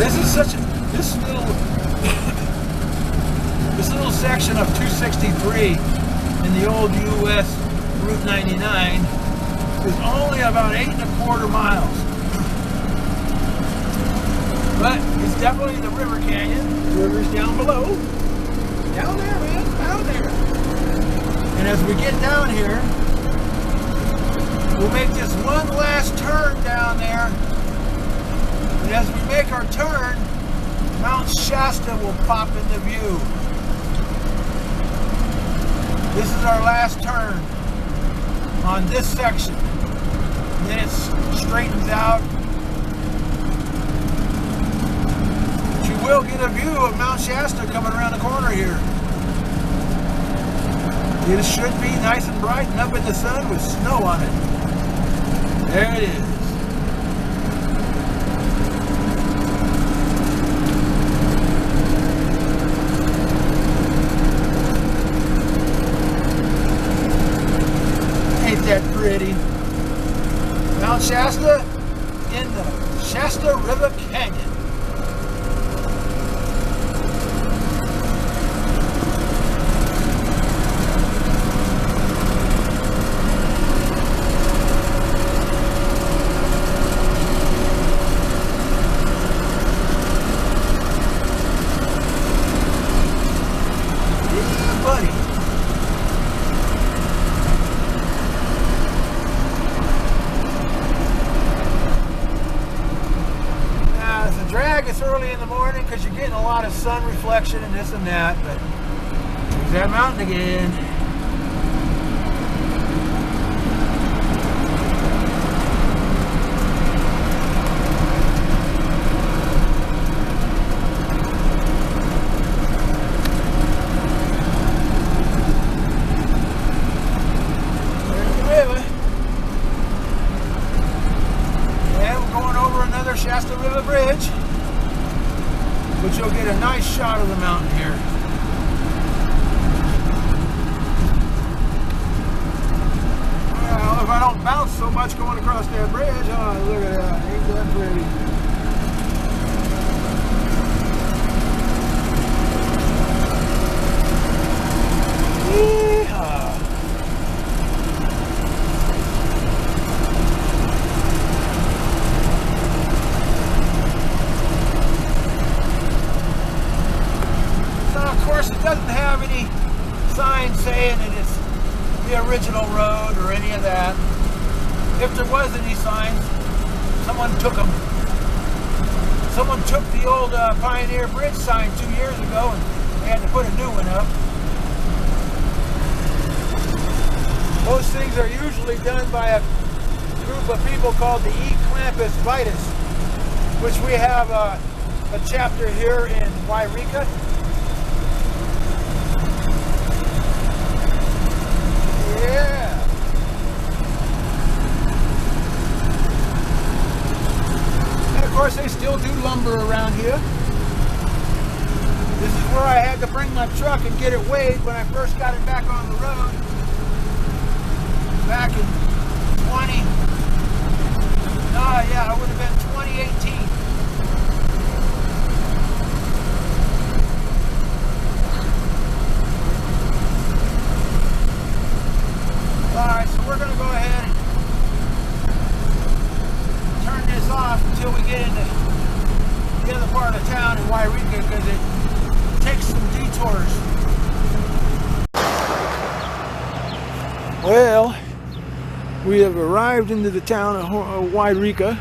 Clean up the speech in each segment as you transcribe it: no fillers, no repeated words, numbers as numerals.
This is such a, this little section of 263 in the old U.S. Route 99 is only about 8¼ miles. But it's definitely the river canyon. The river's down below. Down there, man, down there. And as we get down here, we'll make just one last turn down there. And as we make our turn, Mount Shasta will pop into view. This is our last turn on this section. And then it straightens out. But you will get a view of Mount Shasta coming around the corner here. It should be nice and bright and up in the sun with snow on it. There it is. Ain't that pretty? Mount Shasta in the Shasta River Canyon. It's early in the morning because you're getting a lot of sun reflection and this and that, but there's that mountain again. There's the river. And we're going over another Shasta River Bridge. But you'll get a nice shot of the mountain here. Well, if I don't bounce so much going across that bridge, oh, look at that. Ain't that pretty? Yeehaw. It doesn't have any sign saying that it's the original road or any of that. If there was any signs, someone took them. Someone took the old Pioneer Bridge sign 2 years ago and they had to put a new one up. Those things are usually done by a group of people called the Eclampus Vitus, which we have a chapter here in Wairika. Yeah. And of course they still do lumber around here. This is where I had to bring my truck and get it weighed when I first got it back on the road. Back in 20. Yeah, it would have been 2018. Alright, so we're going to go ahead and turn this off until we get into the other part of town in Wairika because it takes some detours. Well, we have arrived into the town of Wairika.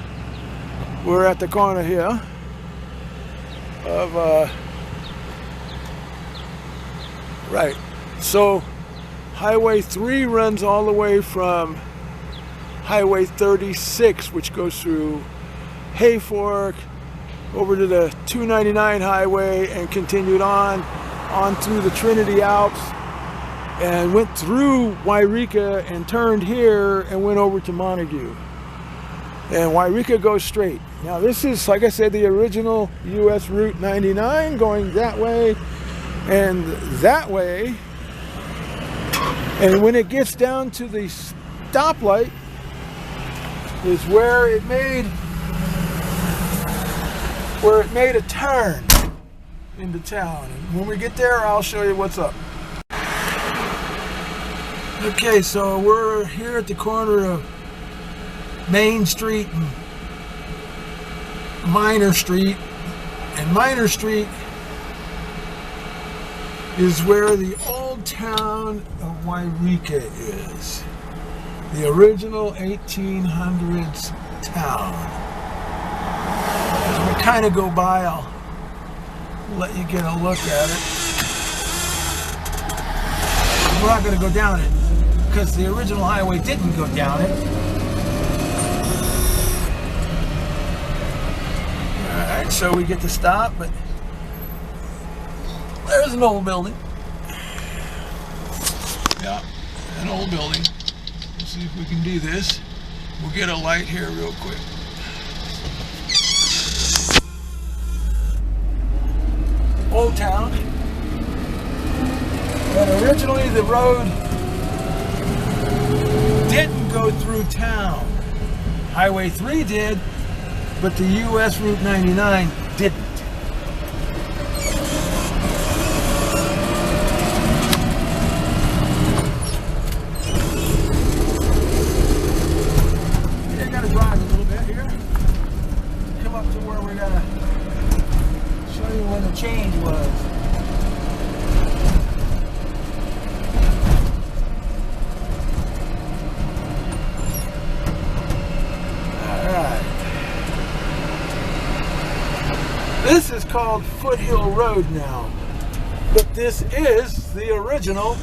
We're at the corner here of, right, so Highway 3 runs all the way from Highway 36, which goes through Hayfork, over to the 299 highway and continued on through the Trinity Alps and went through Wairika and turned here and went over to Montague. And Wairika goes straight. Now this is, like I said, the original US Route 99 going that way and that way. And when it gets down to the stoplight is where it made where it made a turn into town. And when we get there, I'll show you what's up. Okay, so we're here at the corner of Main Street and Minor Street. And Minor Street is where the old town of Wairika is. The original 1800s town. As we kind of go by, I'll let you get a look at it. We're not going to go down it because the original highway didn't go down it. Alright, so we get to stop, but there's an old building. Yeah, an old building. Let's see if we can do this. We'll get a light here real quick. Old town. And originally the road didn't go through town. Highway 3 did, but the US Route 99 didn't. I gotta drive a little bit here. Come up to where we gotta show you when the change was. This is called Foothill Road now, but this is the original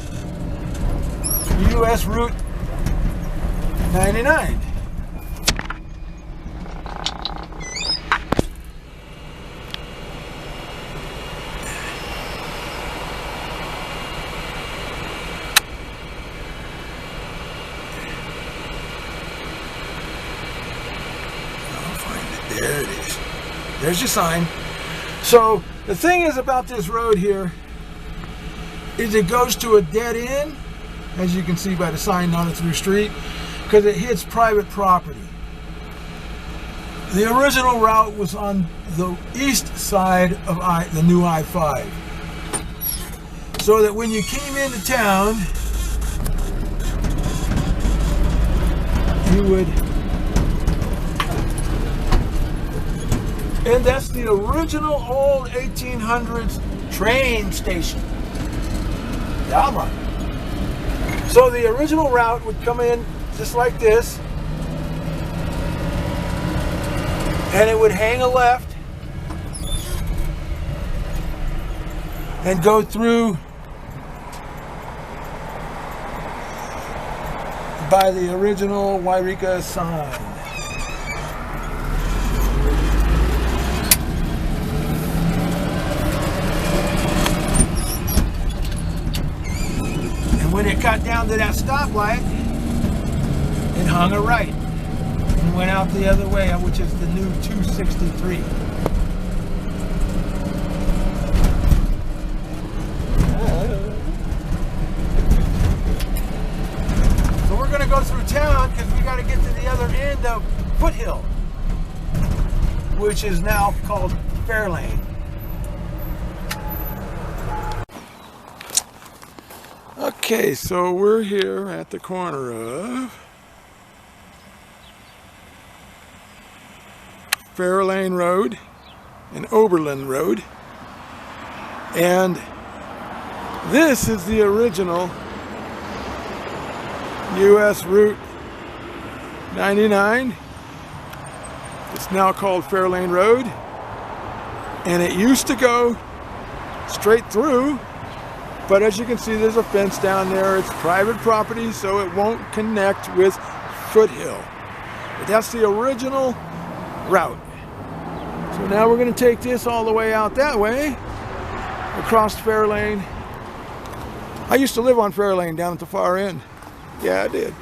US Route 99. I'll find it. There it is. There's your sign. So the thing is about this road here is it goes to a dead end, as you can see by the sign on it through the street, because it hits private property. The original route was on the east side of the new I-5. So that when you came into town, you would... And that's the original old 1800s train station. Yeah, man. So the original route would come in just like this. And it would hang a left. And go through by the original Wairika sign. When it got down to that stoplight, it hung a right and went out the other way, which is the new 263. So we're going to go through town because we got to get to the other end of Foothill, which is now called Fairlane. Okay, so we're here at the corner of Fairlane Road and Oberlin Road, and this is the original US Route 99. It's now called Fairlane Road, and it used to go straight through. But as you can see, there's a fence down there. It's private property, so it won't connect with Foothill. But that's the original route. So now we're going to take this all the way out that way, across Fairlane. I used to live on Fairlane down at the far end. Yeah, I did.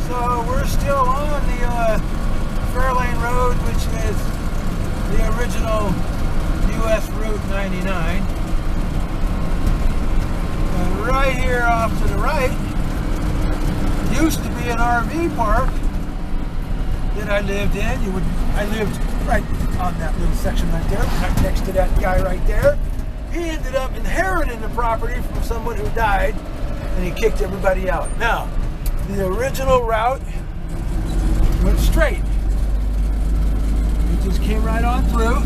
So we're still on the Fairlane Road, which is the original US Route 99. And right here off to the right used to be an RV park that I lived in. I lived right on that little section right there, right next to that guy right there. He ended up inheriting the property from someone who died, and he kicked everybody out. Now, the original route went straight. It just came right on through.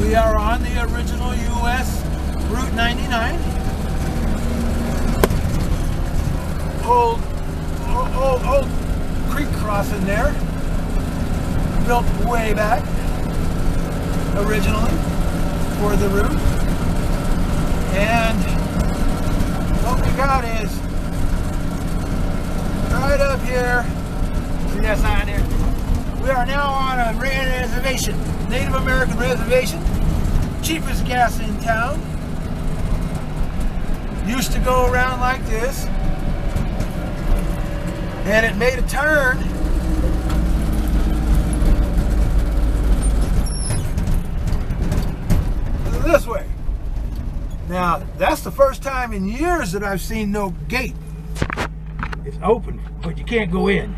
We are on the original US Route 99. Old creek crossing there. Built way back originally for the route. And what we got is right up here. See that sign there? We are now on a reservation, Native American reservation. Cheapest gas in town. Used to go around like this. And it made a turn. This way. Now, that's the first time in years that I've seen no gate. It's open, but you can't go in.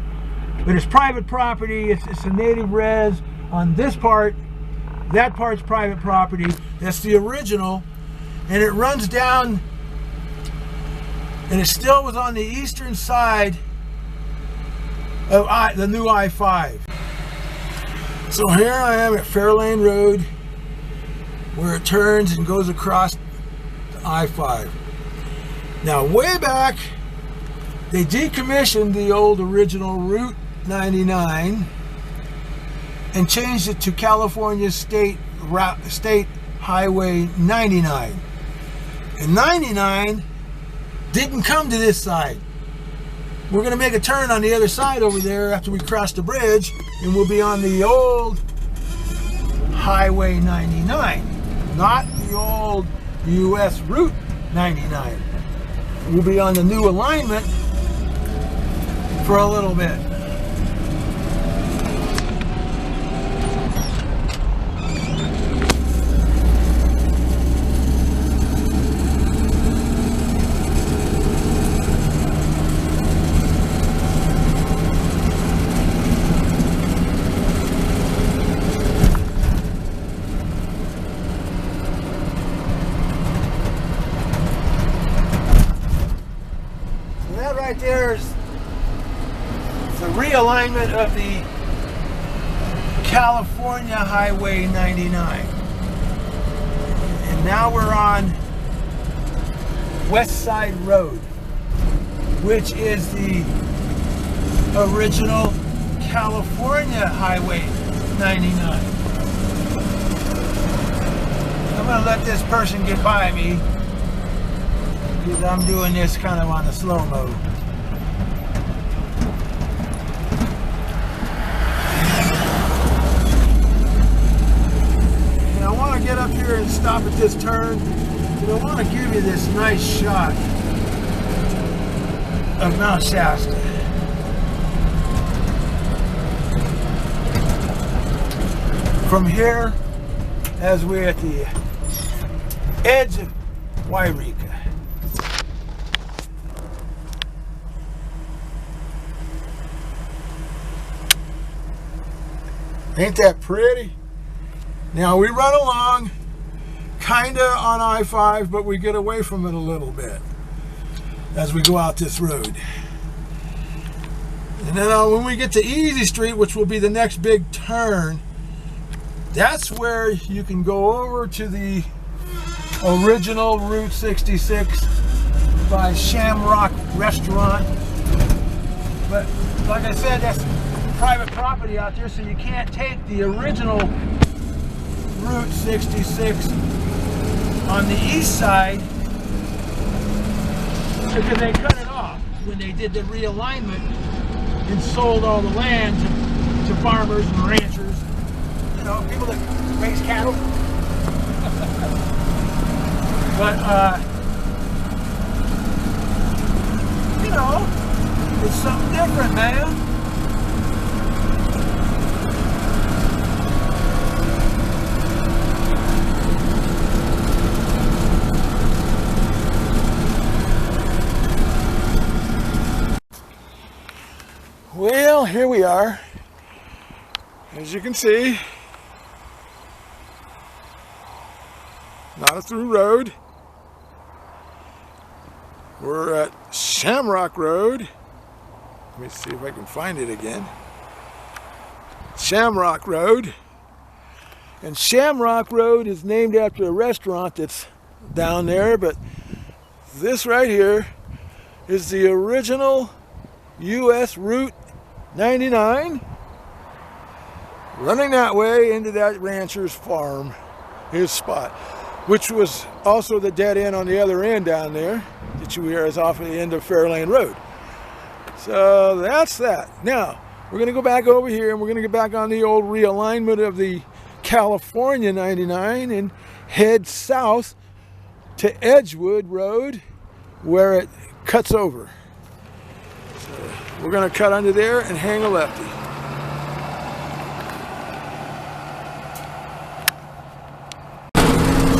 But it's private property. It's a native res on this part. That part's private property. That's the original. And it runs down, and it still was on the eastern side of the new I-5. So here I am at Fairlane Road, where it turns and goes across the I-5. Now, way back, they decommissioned the old original Route 99 and changed it to California State Highway 99. And 99 didn't come to this side. We're going to make a turn on the other side over there after we cross the bridge, and we'll be on the old Highway 99, not the old US Route 99. We'll be on the new alignment for a little bit. Right there's the realignment of the California Highway 99. And now we're on West Side Road, which is the original California Highway 99. I'm going to let this person get by me because I'm doing this kind of on the slow mode. And I want to get up here and stop at this turn, and I want to give you this nice shot of Mount Shasta. From here, as we're at the edge of Wairika. Ain't that pretty? Now we run along kinda on I-5, but we get away from it a little bit as we go out this road. And then when we get to Easy Street, which will be the next big turn, that's where you can go over to the original Route 66 by Shamrock Restaurant. But like I said, that's private property out there, so you can't take the original Route 66 on the east side because they cut it off when they did the realignment and sold all the land to farmers and ranchers, you know, people that raise cattle. But you know, it's something different, man. Well, here we are. As you can see, not a through road. We're at Shamrock Road. Let me see if I can find it again. Shamrock Road. And Shamrock Road is named after a restaurant that's down there, but this right here is the original US Route 99 running that way into that rancher's farm, his spot, which was also the dead end on the other end down there that you hear is off the end of Fairlane Road. So that's that. Now we're going to go back over here and we're going to get back on the old realignment of the California 99 and head south to Edgewood Road where it cuts over. So we're going to cut under there and hang a lefty.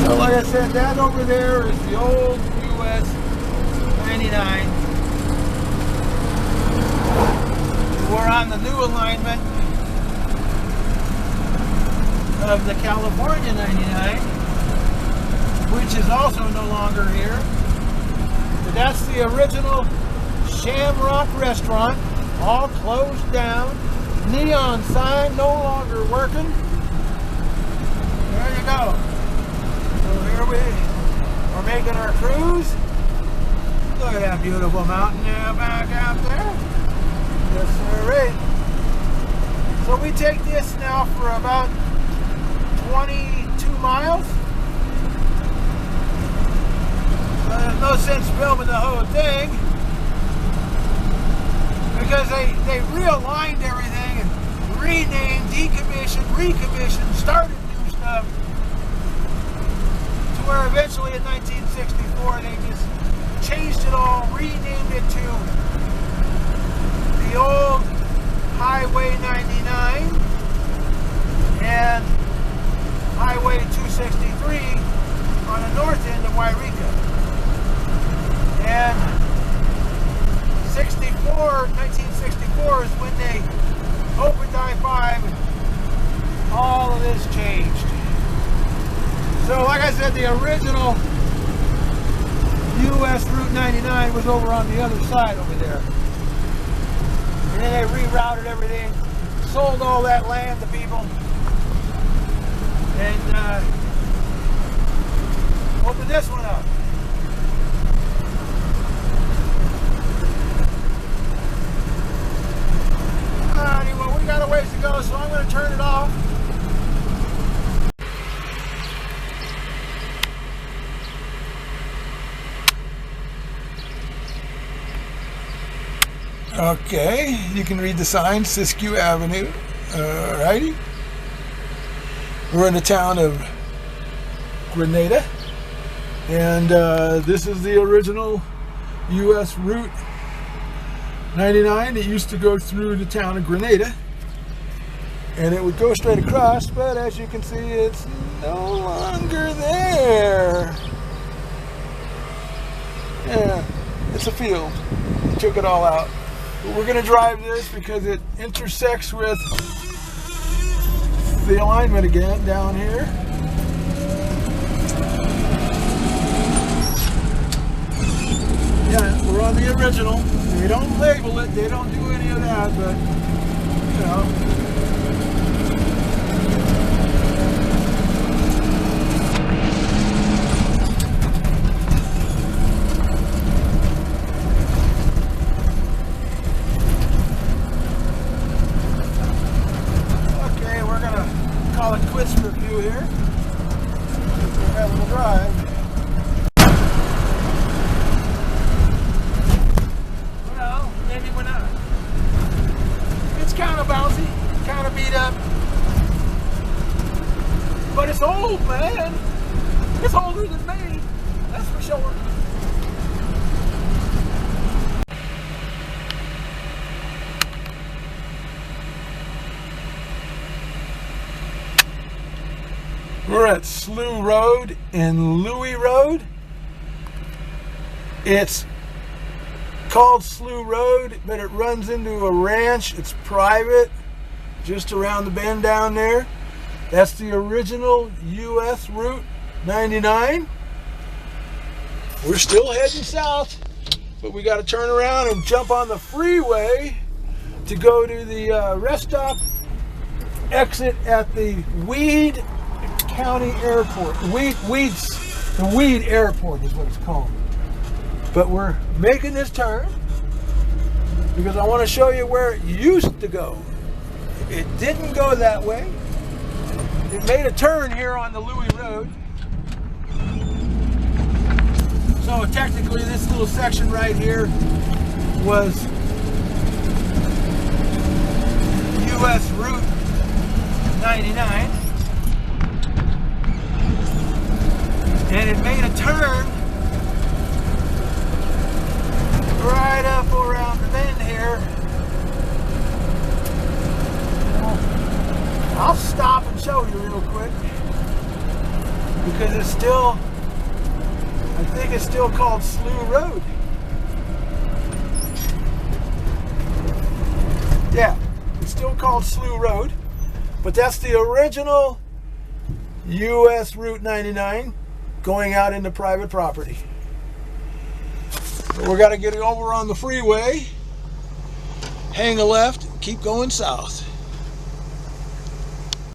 So like I said, that over there is the old US 99. We're on the new alignment of the California 99, which is also no longer here. But that's the original Shamrock restaurant, all closed down. Neon sign no longer working. There you go. So here we're making our cruise. Look at that beautiful mountain back out there. Yes, sir. So we take this now for about 22 miles. There's no sense filming the whole thing because they realigned everything and renamed, decommissioned, recommissioned, started new stuff to where eventually in 1964 they just changed it all, renamed it to the old Highway 99 and Highway 263 on the north end of Wairika. And 1964 is when they opened I-5 and all of this changed. So like I said, the original US Route 99 was over on the other side over there. And then they rerouted everything, sold all that land to people, and opened this one up. Anyway, we got a ways to go, so I'm going to turn it off. Okay, you can read the sign, Siskiyou Avenue. Alrighty. We're in the town of Grenada, and this is the original US Route 99. It used to go through the town of Grenada, and it would go straight across, but as you can see, it's no longer there. Yeah, it's a field. They took it all out. But we're going to drive this because it intersects with the alignment again down here. Yeah, we're on the original. They don't label it, they don't do any of that, but you know. Call it quits review here. We're having a drive. Well, maybe we're not. It's kind of bouncy, kind of beat up, but it's old, man. It's older than me, that's for sure. We're at Slough Road and Louis Road. It's called Slough Road, but it runs into a ranch. It's private, just around the bend down there. That's the original US Route 99. We're still heading south, but we got to turn around and jump on the freeway to go to the rest stop exit at the Weed County Airport. The Weed Airport is what it's called. But we're making this turn because I want to show you where it used to go. It didn't go that way. It made a turn here on the Louis Road. So technically this little section right here was US Route 99. And it made a turn right up around the bend here. I'll stop and show you real quick because it's still, I think it's still called Slough Road. Yeah, it's still called Slough Road, but that's the original US Route 99 going out into private property. So we're got to get over on the freeway, hang a left, keep going south.